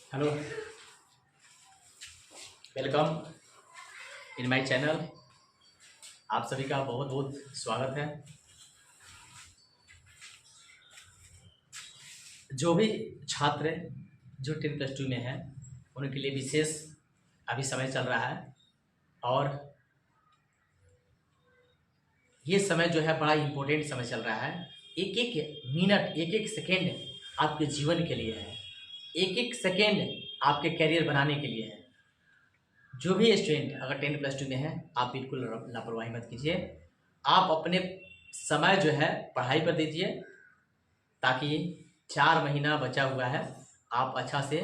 Hello, welcome in my channel. आप सभी का बहुत बहुत स्वागत है। जो भी छात्र जो 10+2 में हैं उनके लिए विशेष अभी समय चल रहा है और ये समय जो है बड़ा इम्पोर्टेंट समय चल रहा है। एक एक मिनट, एक एक सेकेंड आपके जीवन के लिए है, एक एक सेकेंड आपके करियर बनाने के लिए है। जो भी स्टूडेंट अगर 10+2 में है, आप बिल्कुल लापरवाही मत कीजिए। आप अपने समय जो है पढ़ाई पर दीजिए ताकि 4 महीना बचा हुआ है, आप अच्छा से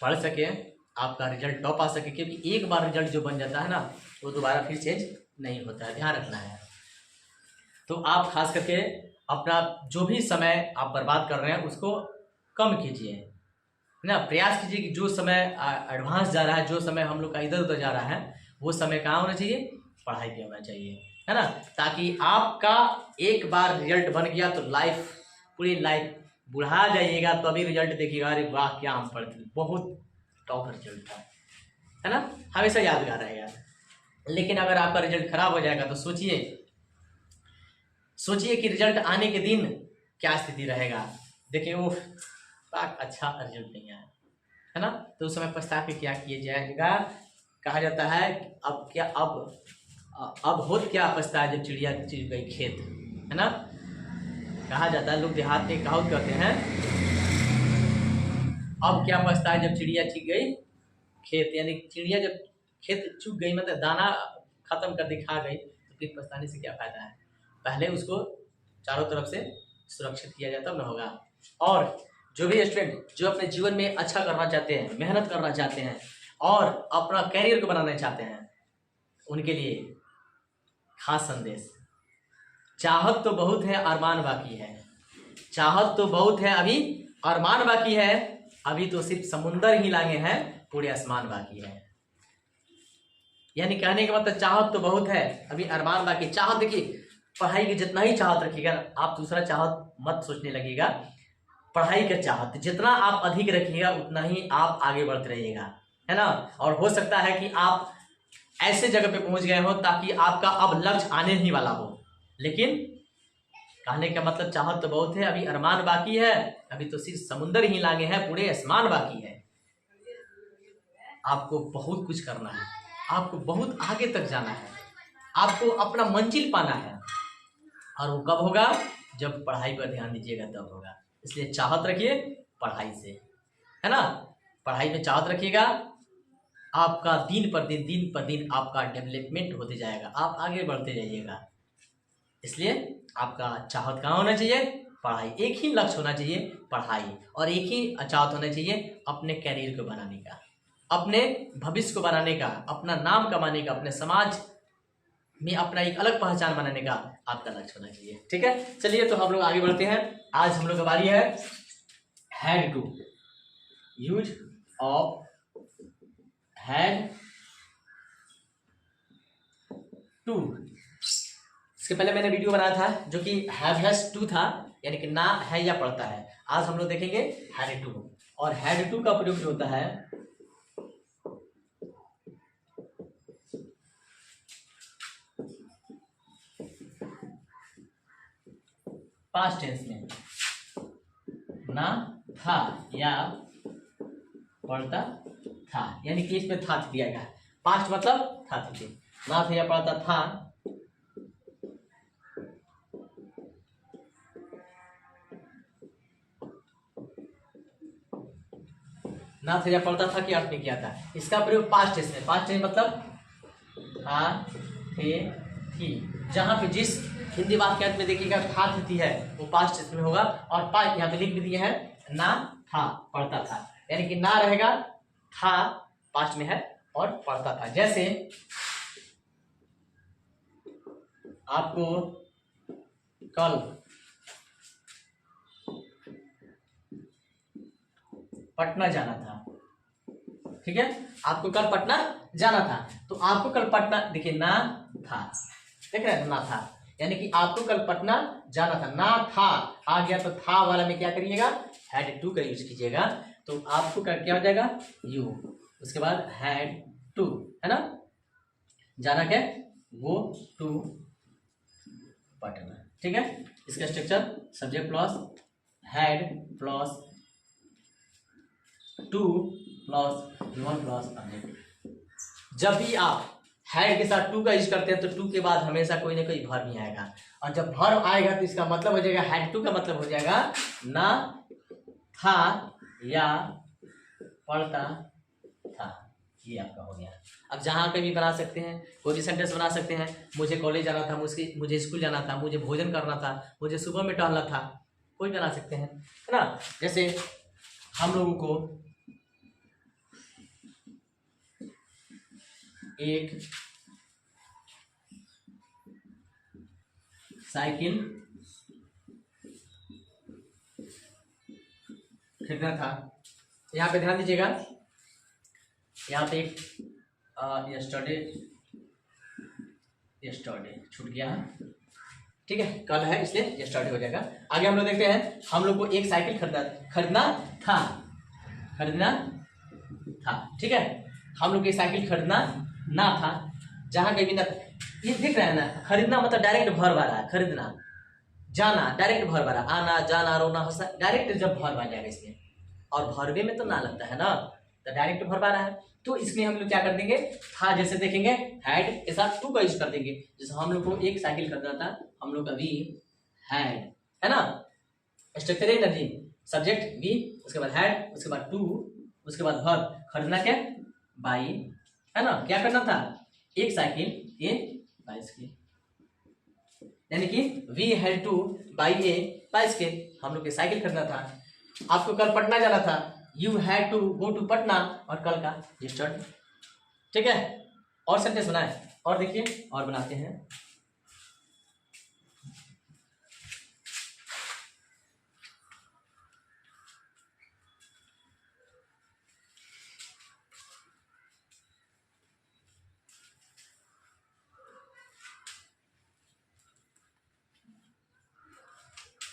पढ़ सकें, आपका रिजल्ट टॉप आ सके। क्योंकि एक बार रिजल्ट जो बन जाता है ना, वो दोबारा फिर चेंज नहीं होता है, ध्यान रखना है। तो आप खास करके अपना जो भी समय आप बर्बाद कर रहे हैं उसको कम कीजिए, है ना। प्रयास कीजिए कि जो समय एडवांस जा रहा है, जो समय हम लोग का इधर उधर जा रहा है, वो समय कहाँ होना चाहिए, पढ़ाई पे होना चाहिए, है ना। ताकि आपका एक बार रिजल्ट बन गया तो लाइफ, पूरी लाइफ बुढ़ा जाइएगा तो अभी रिजल्ट देखिएगा, अरे वाह क्या हम पढ़ते, बहुत टॉप रिजल्ट था, है ना, हमेशा यादगार रहेगा। लेकिन अगर आपका रिजल्ट खराब हो जाएगा तो सोचिए कि रिजल्ट आने के दिन क्या स्थिति रहेगा। देखिए वो अच्छा रिजल्ट नहीं आया, है ना, तो उस समय पछता के क्या किया जाएगा। कहा जाता है अब होत क्या पछता है जब चिड़िया चुग गई खेत, है ना। कहा जाता है, लोग देहात में कहावत कहते हैं, अब क्या पछता है जब चिड़िया चुग गई खेत। यानी चिड़िया जब खेत चुग गई, मतलब दाना खत्म कर दिखा गई, तो फिर पछताने से क्या फायदा है। पहले उसको चारों तरफ से सुरक्षित किया जाता न होगा। और जो भी स्टूडेंट जो अपने जीवन में अच्छा करना चाहते हैं, मेहनत करना चाहते हैं और अपना कैरियर को बनाना चाहते हैं, उनके लिए खास संदेश, चाहत तो बहुत है अरमान बाकी है। चाहत तो बहुत है, अभी अरमान बाकी है। अभी तो सिर्फ समुंदर ही लांगे हैं, पूरे आसमान बाकी है। यानी कहने का मतलब चाहत तो बहुत है, अभी अरमान बाकी। चाहत देखिए, पढ़ाई की जितना ही चाहत रखिएगा, आप दूसरा चाहत मत सोचने लगेगा। पढ़ाई का चाहत जितना आप अधिक रखिएगा उतना ही आप आगे बढ़ते रहिएगा, है ना। और हो सकता है कि आप ऐसे जगह पे पहुंच गए हो ताकि आपका अब लक्ष्य आने ही वाला हो। लेकिन कहने का मतलब चाहत तो बहुत है, अभी अरमान बाकी है। अभी तो सिर्फ समुंदर ही लांगे हैं, पूरे आसमान बाकी है। आपको बहुत कुछ करना है, आपको बहुत आगे तक जाना है, आपको अपना मंजिल पाना है। और वो कब होगा, जब पढ़ाई पर ध्यान दीजिएगा तब होगा। इसलिए चाहत रखिए पढ़ाई से, है ना। पढ़ाई में चाहत रखिएगा, आपका दिन पर दिन आपका डेवलपमेंट होते जाएगा, आप आगे बढ़ते जाइएगा। इसलिए आपका चाहत कहाँ होना चाहिए, पढ़ाई। एक ही लक्ष्य होना चाहिए, पढ़ाई। और एक ही चाहत होना चाहिए, अपने कैरियर को बनाने का, अपने भविष्य को बनाने का, अपना नाम कमाने का, अपने समाज में अपना एक अलग पहचान बनाने का आपका लक्ष्य होना चाहिए। ठीक है, चलिए तो हम लोग आगे बढ़ते हैं। आज हम लोग की बारी है had to, use of had to. इसके पहले मैंने वीडियो बनाया था जो कि हैव टू था, यानी कि ना है या पढ़ता है। आज हम लोग देखेंगे हैड टू। और हैड टू का प्रयोग जो होता है पास्ट टेंस में, ना था या पढ़ता था, यानी कि इसमें था दिया गया। पास्ट मतलब था, ना था या पढ़ता था, ना था या पढ़ता था, क्या अर्थ में किया था। इसका प्रयोग पास्ट टेंस में। पास्ट टेंस मतलब था, थे, थी। जहां पे जिस हिंदी वाक्यांश में देखिएगा था, थी है, वो पास्ट टेंस में होगा। और पास्ट यहाँ पे लिख भी दिए हैं, ना था पढ़ता था, यानी कि ना रहेगा, था पास्ट में है और पढ़ता था। जैसे आपको कल पटना जाना था, ठीक है, आपको कल पटना जाना था, तो आपको कल पटना, देखिए ना था, देख रहे हैं, ना था, यानी कि आपको कल पटना जाना था। ना था आ गया तो था वाला में क्या करिएगा, हैड टू का यूज कीजिएगा तो आपको क्या हो जाएगा, यू, उसके बाद हैड टू, है ना, जाना क्या, गो टू पटना, ठीक है। इसका structure subject plus had plus two plus one plus object. जब भी आप हैड के साथ टू का यूज करते हैं तो टू के बाद हमेशा कोई ना कोई वर्ब ही आएगा, और जब वर्ब आएगा तो इसका मतलब हो जाएगा, हैड टू का मतलब हो जाएगा ना था या पढ़ता था, ये आपका हो गया। अब जहाँ कहीं भी बना सकते हैं, कोई भी सेंटेंस बना सकते हैं, मुझे कॉलेज जाना था, मुझे स्कूल जाना था, मुझे भोजन करना था, मुझे सुबह में टहलना था, कोई बना सकते हैं, है ना। जैसे हम लोगों को एक साइकिल खरीदना था, यहाँ पे ध्यान दीजिएगा, यहाँ पे एक यस्टरडे छूट गया है, ठीक है, कल है इसलिए यस्टरडे हो जाएगा। आगे हम लोग देखते हैं, हम लोग को एक साइकिल खरीदना था, ठीक है, हम लोग को एक साइकिल खरीदना ना था, जहाँ कहीं भी ना, ये दिख रहा है ना, खरीदना मतलब डायरेक्ट भर आ रहा है, खरीदना, जाना डायरेक्ट भर आ रहा है, आना जाना रोना हंसना डायरेक्ट जब भर आ जाएगा इसमें, और भरवे में तो ना लगता है ना, तो डायरेक्ट भर आ रहा है, तो इसमें हम लोग क्या कर देंगे, था जैसे देखेंगे हैड के साथ टू का यूज कर देंगे। जैसे हम लोग को एक साइकिल खरीदना था, हम लोग अभी हैड, है ना, स्ट्रक्चर है ना जी, सब्जेक्ट बी, उसके बाद हैड, उसके बाद टू, उसके बाद वर्ब, खरीदना क्या, बाई, है ना, क्या करना था, एक साइकिल ए बाइसिकल, यानी कि we had to buy a bicycle, हम लोग के साइकिल खरीदना था। आपको कल पटना जाना था, you had to go to Patna, और कल का यस्टरडे, ठीक है। और सेंटेंस बनाए, और देखिए और बनाते हैं,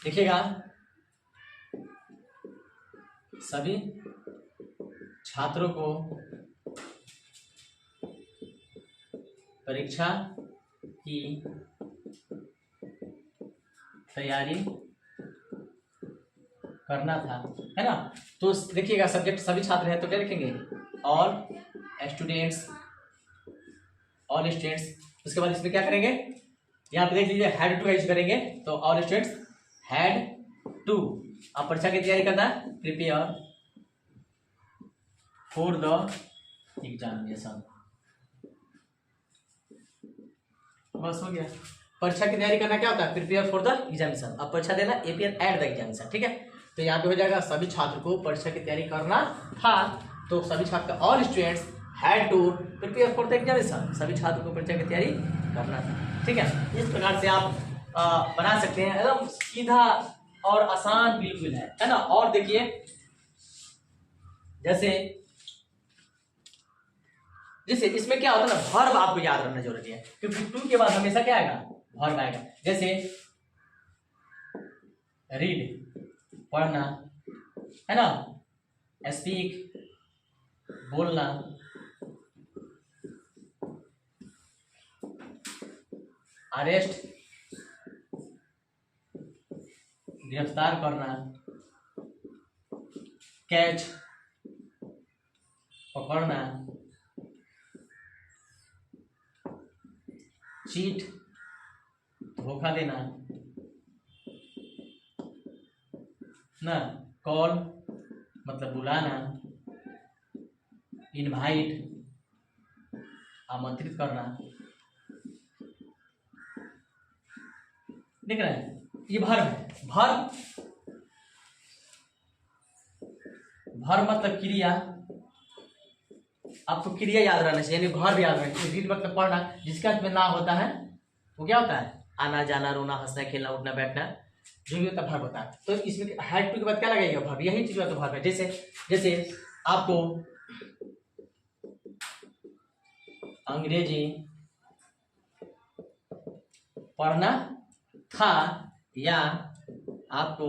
देखिएगा, सभी छात्रों को परीक्षा की तैयारी करना था, है ना। तो देखिएगा सब्जेक्ट सभी छात्र हैं तो क्या लिखेंगे, ऑल स्टूडेंट्स, ऑल स्टूडेंट्स। उसके बाद इसमें क्या करेंगे, यहाँ पे देख लीजिए हैड टू का यूज करेंगे, तो ऑल स्टूडेंट्स हैड टू, आप परीक्षा की तैयारी करना, प्रिपेयर फॉर द एग्जामिनेशन, बस हो गया। परीक्षा की तैयारी करना क्या होता है, प्रिपेयर फॉर द एग्जामिनेशन, अब परीक्षा देना एपियर एट द एग्जामिनेशन, ठीक है। तो यहाँ पे हो जाएगा सभी छात्र को परीक्षा की तैयारी करना था, तो सभी छात्र, all students had to prepare for the examination, सभी छात्रों को परीक्षा की तैयारी करना था, ठीक है। इस प्रकार से आप बना सकते हैं, एकदम सीधा और आसान बिल्कुल है ना। और देखिए जैसे इसमें क्या होता है ना, वर्ब आपको याद रखना जरूरी है, क्योंकि टू के बाद हमेशा क्या आएगा, वर्ब आएगा। जैसे रीड पढ़ना, है ना, स्पीक बोलना, अरेस्ट गिरफ्तार करना, कैच पकड़ना, चीट धोखा देना ना, कॉल मतलब बुलाना, इनवाइट आमंत्रित करना, देख रहे हैं, ये वर्ब है। वर्ब मतलब क्रिया, आपको क्रिया याद रहना चाहिए, यानी वर्ब याद रहना चाहिए। रीड मतलब पढ़ना, जिसका अर्थ में ना होता है वो क्या होता है, आना जाना रोना हंसना खेलना उठना बैठना, जो भी होता है वर्ब होता है। तो इसमें हैड टू के बाद क्या लगेगा, वर्ब, यही चीज होता है वर्ब है। जैसे आपको अंग्रेजी पढ़ना था, या आपको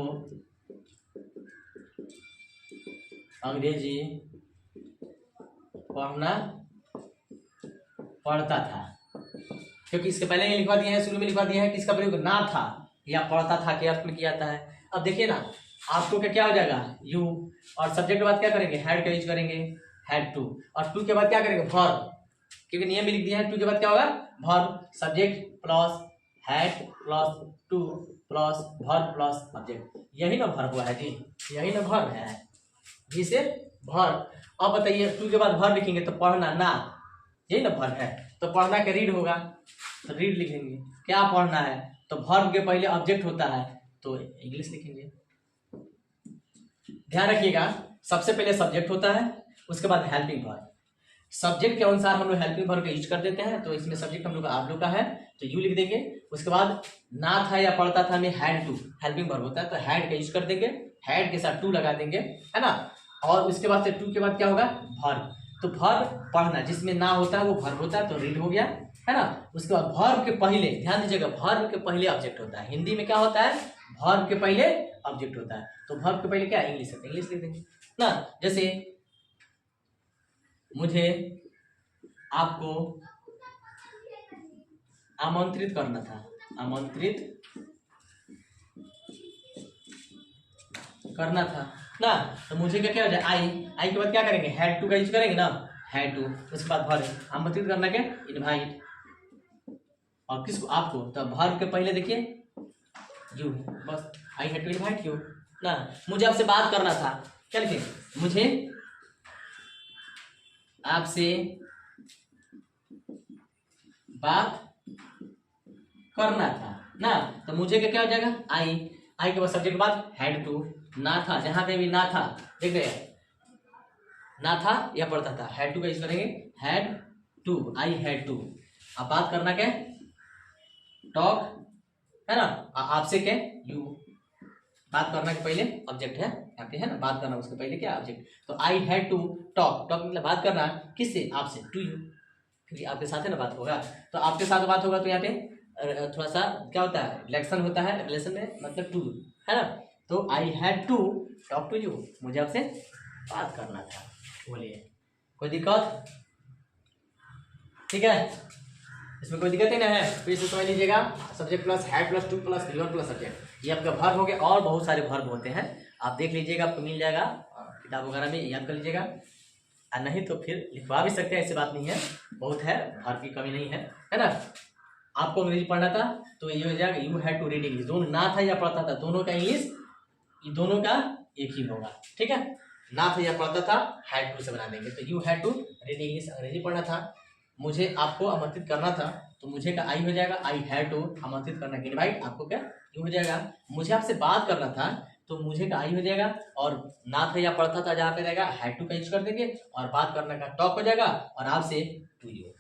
अंग्रेजी पढ़ना पढ़ता था, क्योंकि इसके पहले ये लिखवा दिया है, शुरू में लिखवा दिया है कि इसका प्रयोग ना था या पढ़ता था के अर्थ में किया जाता है। अब देखिए ना, आपको क्या हो जाएगा, यू, और सब्जेक्ट के बाद क्या करेंगे, हैड का यूज करेंगे, हैड टू, और टू के बाद क्या करेंगे, वर्ब, क्योंकि नियम में लिख दिया है टू के बाद क्या होगा, verb, subject plus had plus two plus verb plus object, यही ना वर्ब हुआ है जी, यही ना वर्ब है जी, से वर्ब। अब बताइए टू के बाद वर्ब लिखेंगे तो पढ़ना ना, यही ना वर्ब है, तो पढ़ना के रीड होगा तो रीड लिखेंगे, क्या पढ़ना है, तो वर्ब के पहले ऑब्जेक्ट होता है तो इंग्लिश लिखेंगे। ध्यान रखिएगा, सबसे पहले सब्जेक्ट होता है, उसके बाद हेल्पिंग वर्ब, सब्जेक्ट के अनुसार हम लोग हेल्पिंग वर्ब का यूज कर देते हैं, तो इसमें सब्जेक्ट हम लोग आप लोग का है तो यू लिख देंगे, उसके बाद ना था या पढ़ता था में हैड टू, हेल्पिंग वर्ब होता है तो हैड का यूज कर देंगे, हैड के साथ टू लगा देंगे, है ना, और उसके बाद से टू के बाद क्या होगा, वर्ब, तो वर्ब पढ़ना, जिसमें ना होता है वो वर्ब होता है तो रीड हो गया, है ना। उसके बाद वर्ब के पहले, ध्यान दीजिएगा, वर्ब के पहले ऑब्जेक्ट होता है, हिंदी में क्या होता है, वर्ब के पहले ऑब्जेक्ट होता है, तो वर्ब के पहले क्या, इंग्लिश होता है, इंग्लिश लिख देंगे ना, जैसे मुझे आपको आमंत्रित करना था, आमंत्रित करना था ना, तो मुझे क्या हो जाए, आई, आई के बाद क्या करेंगे, हैड टू का यूज करेंगे ना, हैड टू, उसके बाद वर्ब, आमंत्रित करना क्या, इनवाइट, और किसको, आपको, तो वर्ब के पहले देखिए यू, बस I had to invite you ना, मुझे आपसे बात करना था, क्या लिखें, मुझे आपसे बात करना था ना, तो मुझे क्या हो जाएगा, आई, आई के बाद सब्जेक्ट के बाद हैड टू, ना था, जहां पे भी ना था, देख रहे हैं, ना था या पढ़ता था, हैड टू का यूज करेंगे, had to, I had to, अब बात करना क्या, टॉक, है ना, आपसे क्या, यू, बात करना के पहले ऑब्जेक्ट है यहाँ पे, है ना, बात करना उसके पहले क्या ऑब्जेक्ट, तो I had to talk, talk मतलब बात करना, किससे, आपसे, टू यू, क्योंकि आपके साथ है ना बात होगा, तो आपके साथ बात होगा तो यहाँ पे थोड़ा सा क्या होता है, रिलेक्शन होता है, रिलेशन में मतलब टू, है ना, तो I had to talk to you, मुझे आपसे बात करना था, बोलिए कोई दिक्कत, ठीक है, इसमें कोई दिक्कत ही नहीं है, फिर से समझ लीजिएगा, subject plus had plus two plus verb plus subject, ये आपका वर्ब हो गया, और बहुत सारे वर्ब होते हैं, आप देख लीजिएगा, आपको मिल जाएगा किताब वगैरह में, याद कर लीजिएगा, और नहीं तो फिर लिखवा भी सकते हैं, ऐसी बात नहीं है, बहुत है, वर्ब की कमी नहीं है ना। आपको अंग्रेजी पढ़ना था तो ये हो जाएगा, you had to read English, दोनों ना था या पढ़ता था, दोनों का इंग्लिश, ये दोनों का एक ही होगा, ठीक है, ना था या पढ़ता था, हैड टू से बना देंगे, तो you had to read English, अंग्रेजी पढ़ना था, मुझे आपको आमंत्रित करना था, तो मुझे का आई हो जाएगा, आई हैड टू, आमंत्रित करना के इनवाइट, आपको क्या यू हो जाएगा, मुझे आपसे बात करना था तो मुझे का आई हो जाएगा, और ना था या पढ़ता था जहाँ पे रहेगा हैड टू का यूज कर देंगे, और बात करने का टॉक हो जाएगा, और आपसे टू यू।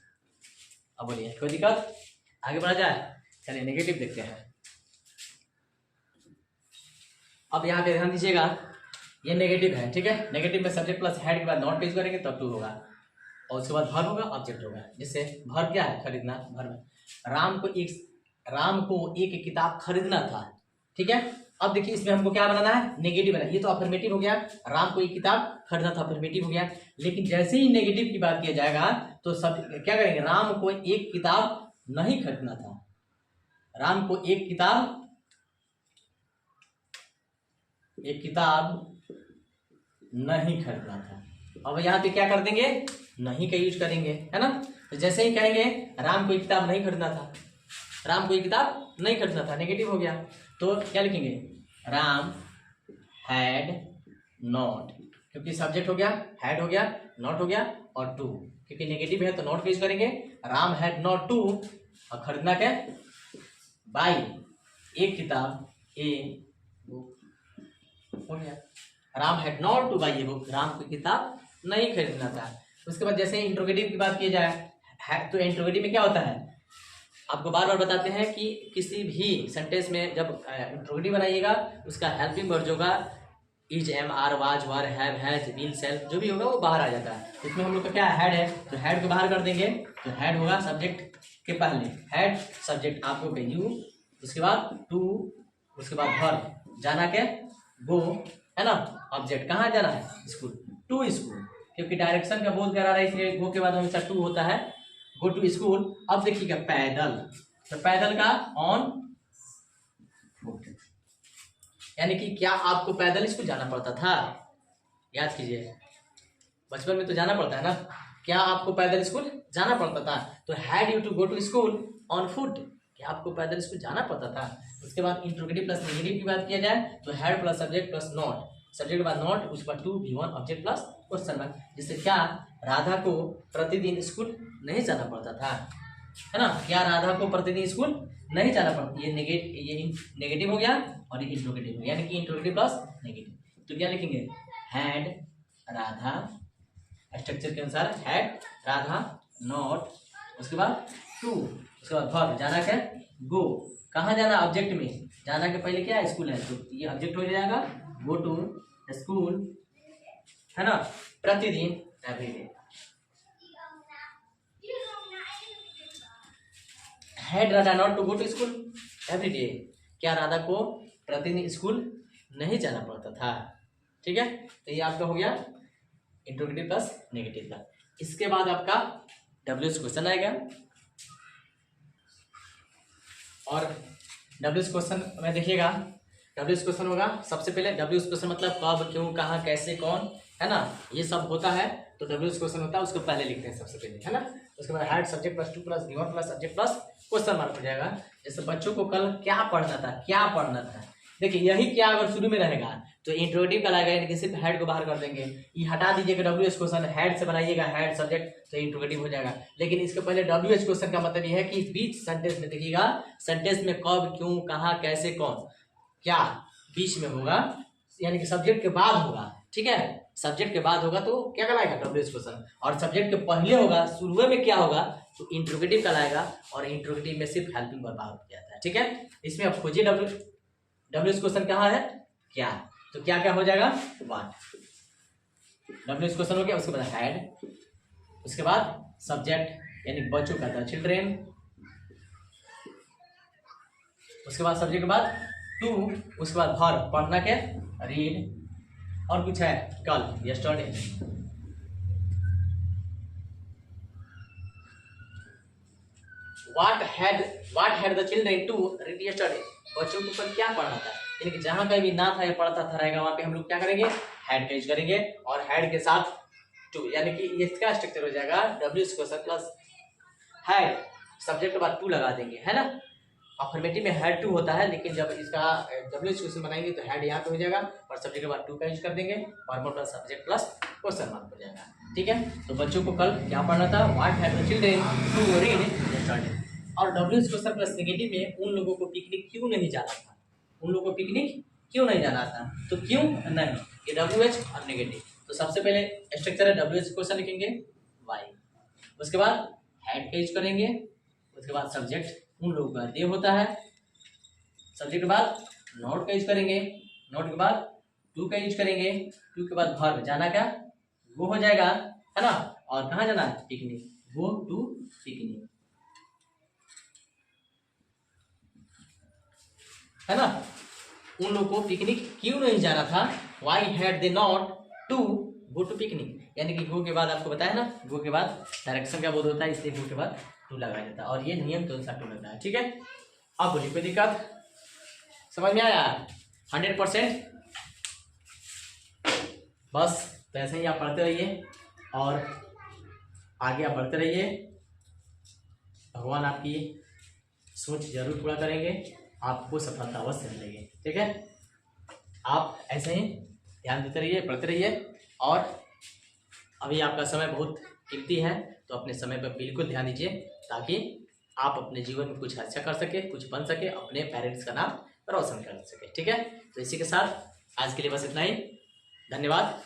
अब बोलिए कोई दिक्कत, आगे बढ़ा जाए, चलिए नेगेटिव देखते हैं। अब यहाँ पे ध्यान दीजिएगा, ये नेगेटिव है, ठीक है, नेगेटिव में सब्जेक्ट प्लस हैड के बाद नॉट का यूज करेंगे तब टू होगा, और उसके बाद वर्ब होगा, ऑब्जेक्ट होगा, जैसे वर्ब क्या है, खरीदना, वर्ब, राम को एक किताब खरीदना था, ठीक है, अब देखिए इसमें हमको क्या बनाना है, नेगेटिव बनाना, ये तो अफर्मेटिव हो गया, राम को एक किताब खरीदना था, अफर्मेटिव हो गया, लेकिन जैसे ही नेगेटिव की बात किया जाएगा तो सब क्या करेंगे, राम को एक किताब नहीं खरीदना था, राम को एक किताब नहीं खरीदना था, अब यहाँ पे क्या कर देंगे, नहीं का यूज करेंगे, है ना, तो जैसे ही कहेंगे राम को एक किताब नहीं खरीदना था, राम को एक किताब नहीं खरीदना था, नेगेटिव हो गया, तो क्या लिखेंगे, राम हैड नॉट, क्योंकि सब्जेक्ट हो गया, हैड हो गया, नॉट हो गया, और टू, क्योंकि नेगेटिव है तो नॉट का यूज करेंगे, राम हैड नॉट टू, और खरीदना क्या, बाई एक किताब, ए बुक हो गया, Ram had not to buy a book, Ram को किताब नहीं खरीदना था। उसके बाद जैसे इंट्रोगेटिव की बात की जाए तो इंट्रोगेटिव में क्या होता है, आपको बार बार बताते हैं कि किसी भी सेंटेंस में जब इंट्रोगेटिव बनाइएगा उसका हेल्पिंग वर्ब होगा, is, am, are, was, were, have, has, will, shall, जो भी होगा वो बाहर आ जाता है, इसमें हम लोग का क्या हैड है, तो हैड को बाहर कर देंगे, तो हैड होगा सब्जेक्ट के पहले, हैड सब्जेक्ट आपको के यू, उसके बाद टू, उसके बाद वर्ब, जाना के गो, है ना, ऑब्जेक्ट कहाँ जाना है, स्कूल, टू स्कूल, क्योंकि डायरेक्शन का बोध करा रहा है इसलिए गो के बाद हमेशा टू होता है, गो टू स्कूल। अब देखिएगा पैदल, तो पैदल का ऑन फुट, यानी कि क्या आपको पैदल स्कूल जाना पड़ता था? याद कीजिए, बचपन में तो जाना पड़ता है ना, क्या आपको पैदल स्कूल जाना पड़ता था? तो had you to go to school on foot, क्या आपको पैदल स्कूल जाना पड़ता था? उसके बाद इंट्रोगेटिव प्लस नेगेटिव की बात किया जाए तो had plus subject plus not, subject के बाद नॉट, उसके बाद टू भी one object plus question mark, जिससे क्या राधा को प्रतिदिन स्कूल नहीं जाना पड़ता था, है ना? क्या राधा को प्रतिदिन स्कूल नहीं जाना पड़ता? ये नेगेटिव हो गया और ये इंट्रोगेटिव हो गया, यानी कि इंट्रोगेटिव प्लस नेगेटिव। तो क्या लिखेंगे? हैड राधा, स्ट्रक्चर के अनुसार हैड राधा नॉट, उसके बाद टू, उसके बाद वर्ब, जाना क्या? गो, कहाँ जाना? ऑब्जेक्ट में, जाना के पहले क्या है? स्कूल है, तो ये ऑब्जेक्ट हो जाएगा गो टू स्कूल, है ना? प्रतिदिन, every day. Had Radha not to go to school every day, क्या राधा को प्रतिदिन स्कूल नहीं जाना पड़ता था? ठीक है, तो ये आपका हो गया इंट्रोगेटिव प्लस नेगेटिव का। इसके बाद आपका डब्ल्यूएच क्वेश्चन आएगा, और डब्ल्यूएच क्वेश्चन में देखिएगा, डब्ल्यूएच क्वेश्चन होगा सबसे पहले। डब्ल्यूएच क्वेश्चन मतलब कब, क्यों, कहाँ, कैसे, कौन, है ना, ये सब होता है। तो डब्ल्यूएच क्वेश्चन होता है, उसको पहले लिखते हैं सबसे पहले, है ना। उसके बाद had subject plus two plus given plus subject plus question mark हो जाएगा। जैसे बच्चों को कल क्या पढ़ना था, क्या पढ़ना था, देखिए यही क्या अगर शुरू में रहेगा तो इंट्रोगेटिव का लाएगा, यानी कि सिर्फ हेड को बाहर कर देंगे, ये हटा दीजिएगा। डब्ल्यूएच क्वेश्चन हेड से बनाइएगा, हेड सब्जेक्ट, तो इंट्रोगेटिव हो जाएगा। लेकिन इसके पहले डब्ल्यूएच क्वेश्चन का मतलब ये है कि बीच सेंटेंस में देखिएगा, सेंटेंस में कब, क्यों, कहाँ, कैसे, कौन, क्या बीच में होगा, यानी कि सब्जेक्ट के बाद होगा, ठीक है। सब्जेक्ट के बाद होगा तो क्या कहलाएगा? WH question. और सब्जेक्ट के पहले होगा, शुरू में क्या होगा, तो इंट्रोगेटिव कहलाएगा। और इंट्रोगेटिव में सिर्फ हेल्पिंग वर्ब आ जाता है, ठीक है। इसमें आप खोजिए डब्ल्यूएच क्वेश्चन कहाँ है, क्या, तो क्या क्या हो जाएगा? व्हाट, डब्ल्यूएच क्वेश्चन हो गया। उसके बाद हैड, उसके बाद सब्जेक्ट यानी बच्चों का था चिल्ड्रेन, उसके बाद सब्जेक्ट के बाद टू, उसके बाद वर्ब पढ़ना के रीड, और कुछ है कल, yesterday. What had the children to read yesterday, बच्चों को कल क्या पढ़ना था, यानी कि जहां कहीं भी ना था या पढ़ता था रहेगा, वहां पे हम लोग क्या करेंगे? हैड का यूज करेंगे, और हैड के साथ टू, यानी कि इसका स्ट्रक्चर हो जाएगा WH question plus had, subject के बाद टू लगा देंगे, है ना। अफर्मेटिव में हैड टू होता है, लेकिन जब इसका डब्ल्यूएच क्वेश्चन बनाएंगे तो हैड यहाँ पे हो जाएगा, और सब्जेक्ट के बाद टू का यूज कर देंगे, formal plus subject plus question mark हो जाएगा, ठीक है। तो बच्चों को कल क्या पढ़ना था? What had the children to read yesterday. और डब्ल्यूएच क्वेश्चन प्लस नेगेटिव में उन लोगों को पिकनिक क्यों नहीं जाना था, उन लोगों को पिकनिक क्यों नहीं जाना था, तो क्यों नहीं, ये डब्ल्यूएच और नेगेटिव। तो सबसे पहले स्ट्रक्चर है, डब्ल्यूएच क्वेश्चन लिखेंगे वाई, उसके बाद हैड का यूज करेंगे, उसके बाद सब्जेक्ट उन लोगों का दे होता है, सब्जेक्ट के बाद नोट का यूज करेंगे, नोट के बाद टू का यूज करेंगे, टू के बाद वर्ब, जाना क्या? वो हो जाएगा, है ना। और कहाँ जाना? पिकनिक, गो टू पिकनिक, है ना। उन लोगों को पिकनिक क्यों नहीं जाना था? Why had they not to go to picnic, यानी कि गो के बाद आपको बताया ना, गो के बाद डायरेक्शन का बोध होता है, इसलिए गो के बाद टू लगाया जाता है, और ये नियम के अनुसार टू लगता है, ठीक है। अब बोलिए, कोई दिक्कत समझ में आया? 100%। बस तो ऐसे ही आप पढ़ते रहिए और आगे आप बढ़ते रहिए, भगवान आपकी सोच जरूर पूरा करेंगे, आपको सफलता अवश्य मिलेगी, ठीक है। आप ऐसे ही ध्यान देते रहिए, पढ़ते रहिए, और अभी आपका समय बहुत कीमती है, तो अपने समय पर बिल्कुल ध्यान दीजिए, ताकि आप अपने जीवन में कुछ अच्छा कर सके, कुछ बन सके, अपने पेरेंट्स का नाम रोशन कर सके, ठीक है। तो इसी के साथ आज के लिए बस इतना ही, धन्यवाद।